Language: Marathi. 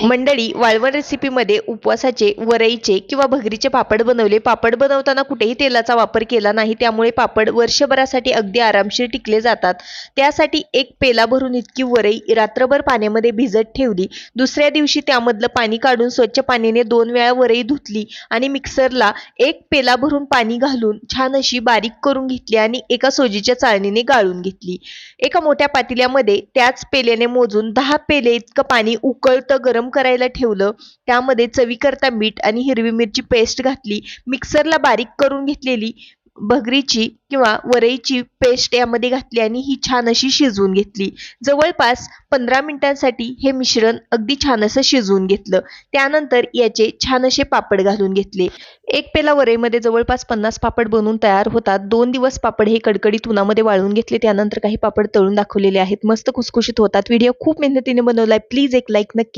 मंडळी, वाळवण रेसिपीमध्ये उपवासाचे, वरईचे किंवा भगरीचे पापड बनवले. पापड बनवताना कुठेही तेलाचा वापर केला नाही, त्यामुळे पापड वर्षभरासाठी अगदी आरामशीर टिकले जातात. त्यासाठी एक पेला भरून इतकी वरई रात्रभर पाण्यामध्ये भिजत ठेवली. दुसऱ्या दिवशी त्यामधलं पाणी काढून स्वच्छ पाण्याने 2 वेळा वरई धुतली आणि मिक्सरला एक पेला भरून पाणी घालून छान अशी बारीक करून घेतली आणि एका सोजीच्या चाळणीने गाळून घेतली. एका मोठ्या पातेल्यामध्ये त्याच पेल्याने मोजून 10 पेले इतकं पाणी उकळतं गरम करायला ठेवलं. त्यामध्ये चवीकरता मीठ आणि हिरवी मिरची पेस्ट घातली. मिक्सरला बारीक करून घेतलेली भगरीची किंवा वरईची पेस्ट यामध्ये घातली आणि ही छान अशी शिजवून घेतली. जवळपास 15 मिनिटांसाठी हे मिश्रण अगदी छान असं शिजवून घेतलं. त्यानंतर याचे छान असे पापड घालून घेतले. एक पेला वरईमध्ये जवळपास 50 पापड बनवून तयार होतात. 2 दिवस पापड हे कडकडीत उन्हामध्ये वाळून घेतले. त्यानंतर काही पापड तळून दाखवलेले आहेत. मस्त खुसखुशीत होतात. व्हिडिओ खूप मेहनतीने बनवलाय. प्लीज एक लाईक नक्की